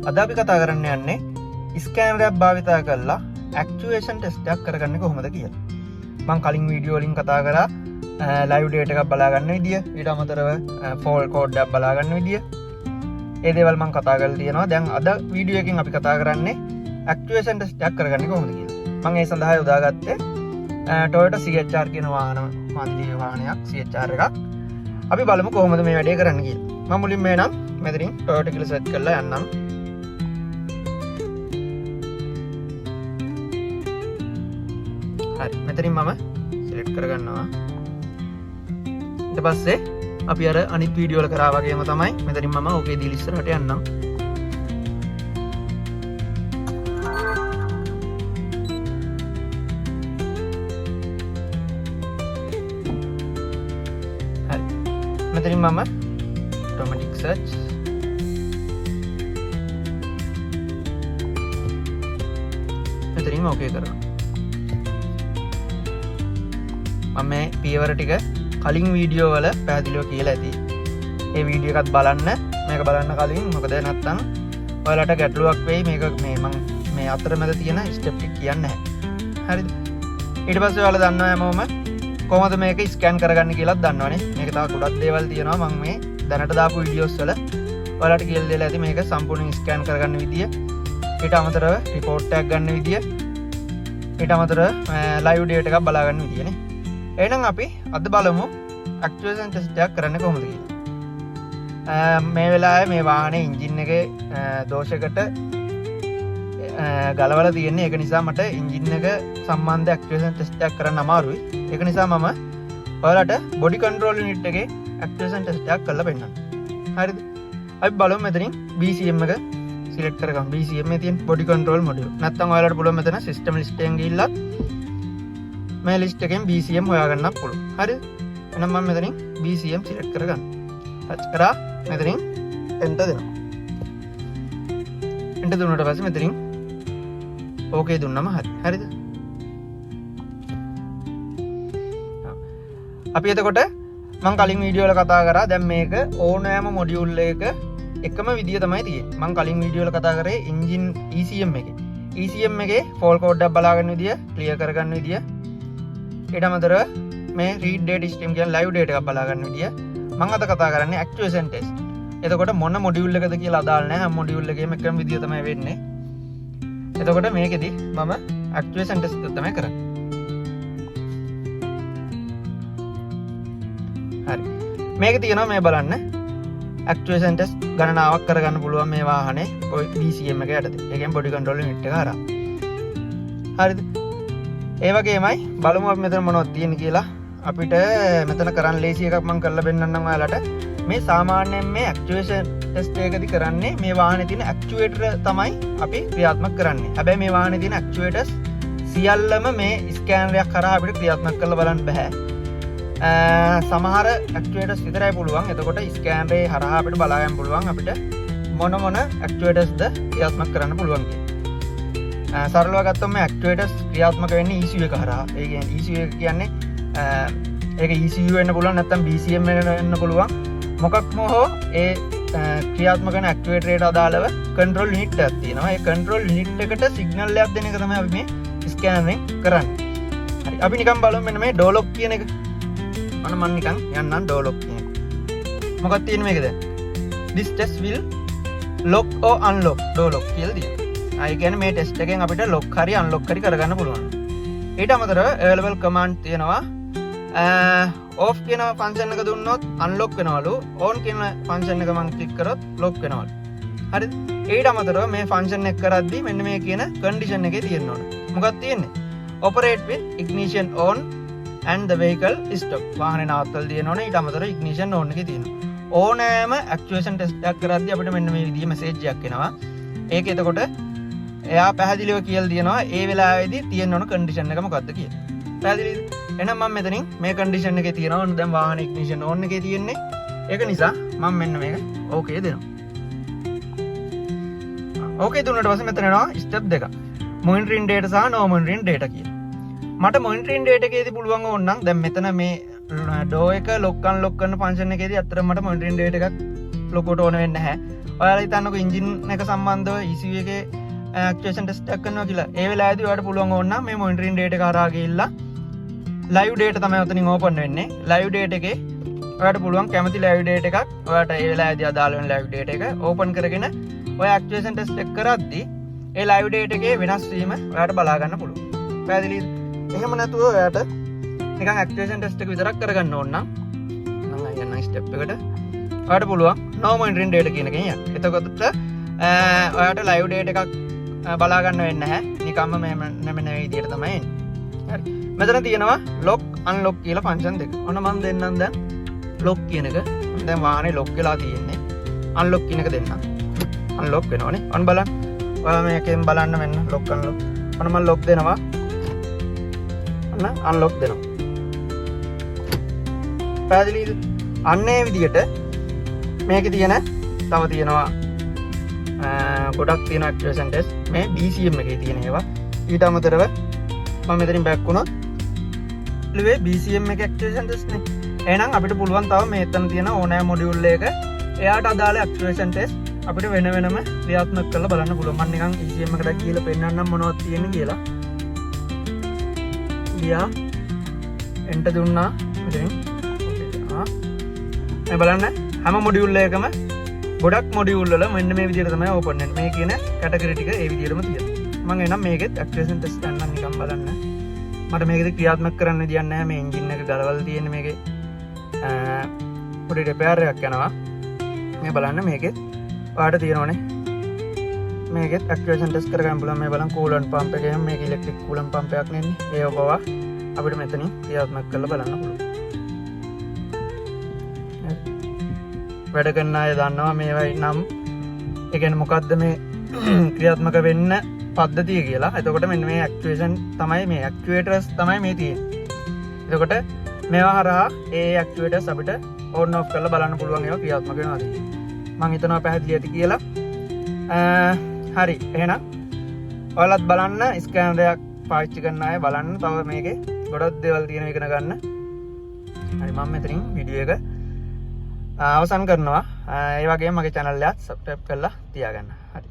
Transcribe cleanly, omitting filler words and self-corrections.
අද අපි කතා කරන්න යන්නේ ස්කෑනර් එකක් භාවිතා කරලා ඇක්චුවේෂන් ටෙස්ට් එකක් කරගන්නේ කොහොමද කියලා. මම කලින් වීඩියෝ වලින් කතා කරා ලයිව් ඩේටා එකක් බලා ගන්න විදිය, ඊට අමතරව ෆෝල් කෝඩ් එකක් බලා ගන්න විදිය. ඒ දේවල් මම කතා කරලා තියෙනවා. දැන් අද වීඩියෝ එකකින් අපි කතා කරන්නේ ඇක්චුවේෂන් ටෙස්ට් එකක් කරගන්නේ කොහොමද කියලා. මම ඒ සඳහා යොදාගත්තේ Toyota CHR කියන මාධ්‍ය වාහනයක් CHR එකක්. අපි බලමු කොහොමද මේ වැඩේ කරන්න කියලා. මම මුලින්ම එනම් මෙතනින් Toyota කියලා සර්ච් කරලා යන්නම්. හරි, මෙතනින් මම සිලෙක්ට් කරගන්නවා. ඊට පස්සේ අපි අර අනිත් වීඩියෝ වල කරා වගේම තමයි මෙතනින් මම ඕකේ දීලා ඉස්සරහට යන්නම්. හරි, මෙතනින් මම automatic search මෙතනින් ඕකේ කරනවා. මම මේ පියවර ටික කලින් වීඩියෝ වල පැහැදිලිව කියලා ඇති. ඒ වීඩියෝ එකත් බලන්න, මේක බලන්න කලින්. මොකද නැත්තම් ඔයාලට ගැටලුවක් වෙයි. මේක මම මේ අතරමැද තියෙන ස්ටෙප් ටික කියන්නේ නැහැ. හරිද? ඊට පස්සේ ඔයාලා දන්නවා හැමෝම කොහොමද මේක ස්කෑන් කරගන්න කියලාත් දන්නවනේ. මේක තව ගොඩක් දේවල් තියෙනවා. මම මේ දැනට දාපු වීඩියෝස් වල ඔයාලට කියලා දෙලා ඇති මේක සම්පූර්ණයෙන් ස්කෑන් කරගන්න විදිය. ඊට අමතරව report එකක් ගන්න විදිය. ඊට අමතරව live data එකක් බලා ගන්න විදියනේ. එහෙනම් අපි අද බලමු ඇක්චුවේෂන් ටෙස්ට් එකක් කරන්න කොහොමද කියලා. මේ වෙලාවේ මේ වාහනේ එන්ජින් එකේ දෝෂයකට ගලවලා තියෙන්නේ. ඒක නිසා මට එන්ජින් එක සම්බන්ධ ඇක්චුවේෂන් ටෙස්ට් එකක් කරන්න අමාරුයි. ඒක නිසා මම ඔයාලට බොඩි කන්ට්‍රෝල් යුනිට් එකේ ඇක්චුවේෂන් ටෙස්ට් එකක් කරලා පෙන්නන්නම්. හරිද? අපි බලමු මෙතනින් BCM එක සිලෙක්ට් කරගමු. BCM එකේ තියෙන බොඩි කන්ට්‍රෝල් මොඩියුල්. නැත්නම් ඔයාලට පුළුවන් මෙතන සිස්ටම් ලිස්ට් එකෙන් ගිහිල්ලා මේ ලිස්ට් එකෙන් BCM හොයාගන්නත් පුළුවන්. හරිද? එහෙනම් මම මෙතනින් BCM සිලෙක්ට් කරගන්න. ටච් කරා මෙතනින් එන්ටර් දෙනවා. එන්ටර් දුන්නාට පස්සේ මෙතනින් ඕකේ දුන්නම හරි. හරිද? අපි එතකොට මම කලින් වීඩියෝ වල කතා කරා දැන් මේක ඕනෑම මොඩියුල් එක එකම විදිය තමයි තියෙන්නේ. මම කලින් වීඩියෝ වල කතා කරේ එන්ජින් ECM එකේ. ECM එකේ ෆෝල් කෝඩ් එකක් බලා ගන්න විදිය, ක්ලියර් කරගන්න විදිය. ඊට අමතරව මේ read data stream කියන live data එකක් බලා ගන්න විදිය. මම අද කතා කරන්නේ actuation test. එතකොට මොන මොඩියුල් එකද කියලා අදාළ නැහැ. හැම මොඩියුල් එකේම එකම විදිය තමයි වෙන්නේ. එතකොට මේකෙදි මම actuation test එක තමයි කරන්නේ. හරි. මේක තියෙනවා මේ බලන්න. actuation test ගණනාවක් කරගන්න පුළුවන් මේ වාහනේ ඔය BCM එක යටතේ. ඒ කියන්නේ body control unit එක හරහා. හරිද? ඒ වගේමයි බලමු අපි මෙතන මොනවද තියෙන්නේ කියලා. අපිට මෙතන කරන්න ලේසි එකක් මම කරලා පෙන්නන්නම් ඔයාලට. මේ සාමාන්‍යයෙන් මේ ඇක්චුවේෂන් ටෙස්ට් එකකදී කරන්නේ මේ වාහනේ තියෙන ඇක්චුවේටර් තමයි අපි ක්‍රියාත්මක කරන්නේ. හැබැයි මේ වාහනේ තියෙන ඇක්චුවේටර්ස් සියල්ලම මේ ස්කෑනර් එකක් කරා අපිට ක්‍රියාත්මක කරලා බලන්න බෑ. සමහර ඇක්චුවේටර්ස් විතරයි පුළුවන්. එතකොට ස්කෑනරේ හරහා අපිට බලා ගන්න පුළුවන් අපිට මොන ඇක්චුවේටර්ස්ද ක්‍රියාත්මක කරන්න පුළුවන් කියලා. සරලව ගත්තොත් මේ ඇක්චුවේටර්ස් ක්‍රියාත්මක වෙන්නේ ECU එක හරහා. ඒ කියන්නේ ECU එක කියන්නේ ඒක ECU වෙන්න පුළුවන් නැත්නම් BCM වෙන්න පුළුවන්. මොකක්ම හෝ ඒ ක්‍රියාත්මක කරන ඇක්චුවේටරයට අදාළව කන්ට්‍රෝල් යුනිට් එකක් තියෙනවා. ඒ කන්ට්‍රෝල් යුනිට් එකට සිග්නල් එකක් දෙන එක තමයි අපි මේ ස්කෑනරෙන් කරන්නේ. හරි, අපි නිකන් බලමු මෙන්න මේ ඩෝ ලොක් කියන එක. මම නිකන් යන්නම් ඩෝ ලොක් කියන එක. මොකක්ද තියෙන්නේ මේක දැන්? This test will lock or unlock door lock කියලා තියෙනවා. ඒ කියන්නේ මේ ටෙස්ට් එකෙන් අපිට ලොක් හරි අන්ලොක් හරි කරගන්න පුළුවන්. ඊට අමතරව available command තියෙනවා. off කියන ෆන්ක්ෂන් එක දුන්නොත් unlock වෙනවලු. on කියන ෆන්ක්ෂන් එක මම ක්ලික් කරොත් lock වෙනවලු. හරිද? ඊට අමතරව මේ ෆන්ක්ෂන් එක කරද්දී මෙන්න මේ කියන කන්ඩිෂන් එකේ තියෙන්න ඕන. මොකක්ද තියෙන්නේ? operate with ignition on and the vehicle stop. වාහනේ නවත්තලා තියෙන්න ඕනේ. ඊට අමතරව ignition on එකේ තියෙනවා. ඕනෑම ඇක්චුවේෂන් ටෙස්ට් එකක් කරද්දී අපිට මෙන්න මේ විදිහේ මැසේජ් එකක් එනවා. ඒක එතකොට එයා පැහැදිලිව කියලා දෙනවා ඒ වෙලාවේදී තියෙන්න ඕන කන්ඩිෂන් එක මොකක්ද කියලා. පැහැදිලිද? එහෙනම් මම මෙතනින් මේ කන්ඩිෂන් එකේ තියෙනවා දැන් වාහනේ ඉග්නිෂන් ඕන් එකේ තියෙන්නේ. ඒක නිසා මම මෙන්න මේක ඕකේ දෙනවා. ඕකේ දුන්නාට පස්සේ මෙතන එනවා ස්ටෙප් දෙක. මොනිටරින් ඩේටා සහ නෝ මොනිටරින් ඩේටා කියලා. මට මොනිටරින් ඩේටා එකේදී පුළුවන් ඕනනම් දැන් මෙතන මේ ඩෝ එක ලොක් කරන ෆන්ක්ෂන් එකේදී අත්‍තරම මට මොනිටරින් ඩේටා එකක් ලොකුට ඕන වෙන්නේ නැහැ. ඔයාලා හිතන්නකෝ එන්ජින් එක සම්බන්ධව ECU එකේ ඇක්චුේෂන් ටෙස්ට් එකක් කරනවා කියලා. ඒ වෙලාවේදී ඔයාලට පුළුවන් ඕන නම් මේ මොනිටරින් ඩේටා එක හරහා ගිහිල්ලා ලයිව් ඩේටා තමයි උතනින් ඕපන් වෙන්නේ. ලයිව් ඩේටා එකේ ඔයාලට පුළුවන් කැමති ලයිව් ඩේටා එකක් ඔයාලට ඒ වෙලාවේදී අදාළ වෙන ලයිව් ඩේටා එක ඕපන් කරගෙන ඔය ඇක්චුේෂන් ටෙස්ට් එක කරද්දී ඒ ලයිව් ඩේටා එකේ වෙනස් වීම ඔයාලට බලා ගන්න පුළුවන්. පැහැදිලිද? එහෙම නැතුව ඔයාලට නිකන් ඇක්චුේෂන් ටෙස්ට් එක විතරක් කරගන්න ඕන නම් මම යන්න ස්ටෙප් එකට ඔයාලට පුළුවන් no monitoring data කියන එකෙන් යන්න. එතකොට ඔයාලට ලයිව් ඩේටා එකක් බලා ගන්න වෙන්නේ නැහැ. නිකම්ම මෙන්න මේ විදිහට තමයි එන්නේ. හරි. මෙතන තියෙනවා lock unlock කියලා ෆන්ක්ෂන් දෙක. ඔන්න මම දෙන්නම් දැන් lock කියන එක. දැන් වාහනේ lock වෙලා තියෙන්නේ. unlock කියන එක දෙන්නම්. unlock වෙනවනේ. ඔන්න බලන්න. ඔයාලා මේකෙන් බලන්න මෙන්න lock unlock. ඔන්න මම lock දෙනවා. ඔන්න unlock දෙනවා. පැහැදිලිද? අන්නේ විදිහට මේකේ තියෙන තව තියෙනවා ගොඩක් තියෙන ඇක්චුේෂන් ටෙස්ට් මේ BCM එකේ තියෙන ඒවා. ඊට අමතරව මම මෙතනින් බෑක් වුණොත් ඉලුවේ BCM එකේ ඇක්චුේෂන් ටෙස්ට් නේ. එහෙනම් අපිට පුළුවන් තව මෙතන තියෙන ඕනෑම මොඩියුල් එක එයාට අදාළ ඇක්චුේෂන් ටෙස්ට් අපිට වෙන වෙනම ක්‍රියාත්මක කරලා බලන්න පුළුවන්. මම නිකන් ECM එකට ගිහලා පෙන්නන්නම් මොනවද තියෙන්නේ කියලා. ගියා එන්ටර් දුන්නා මෙතනින්. මේ බලන්න හැම මොඩියුල් එකකම ගොඩක් මොඩියුල් වල මෙන්න මේ විදිහට තමයි ඕපන් වෙන්නේ. මේ කියන කැටගරි ටික ඒ විදිහටම තියෙනවා. මම එනම් මේකෙත් ඇක්චුේෂන් ටෙස්ට් ගන්න නිකන් බලන්න. මට මේකෙද ක්‍රියාත්මක කරන්න විදියක් නැහැ. මේ එන්ජින් එක ගලවලා තියෙන්නේ මේකේ පොඩි රිපෙයාර් එකක් යනවා. මේ බලන්න මේකෙත් ඔයාලට තියෙනවනේ. මේකෙත් ඇක්චුේෂන් ටෙස්ට් කරගන්න පුළුවන්. මේ බලන්න කූලන්ට් පම්ප් එකේ මේක ඉලෙක්ට්‍රික් කූලන්ට් පම්ප් එකක් නෙන්නේ. ඒක පවා අපිට මෙතනින් ක්‍රියාත්මක කරලා බලන්න පුළුවන්. වැඩ කරන අය දන්නවා මේවයි නම් ඒ කියන්නේ මොකද්ද මේ ක්‍රියාත්මක වෙන්න පද්ධතිය කියලා. එතකොට මෙන්න මේ ඇක්චුේෂන් තමයි මේ ඇක්චුේටර්ස් තමයි මේ තියෙන්නේ. එතකොට මේවා හරහා ඒ ඇක්චුේටර්ස් අපිට ඕන් ඔෆ් කරලා බලන්න පුළුවන් ඒවා ක්‍රියාත්මක වෙනවද කියලා. මම හිතනවා පැහැදිලි ඇති කියලා. හරි. එහෙනම් ඔයාලත් බලන්න ස්කෑනරයක් පාවිච්චි කරන අය බලන්න තව මේකේ ගොඩක් දේවල් තියෙන ඉගෙන ගන්න. හරි මම මෙතනින් වීඩියෝ එක අවසන් කරනවා. ඒ වගේම මගේ channel එකත් subscribe කරලා තියාගන්න. හරි.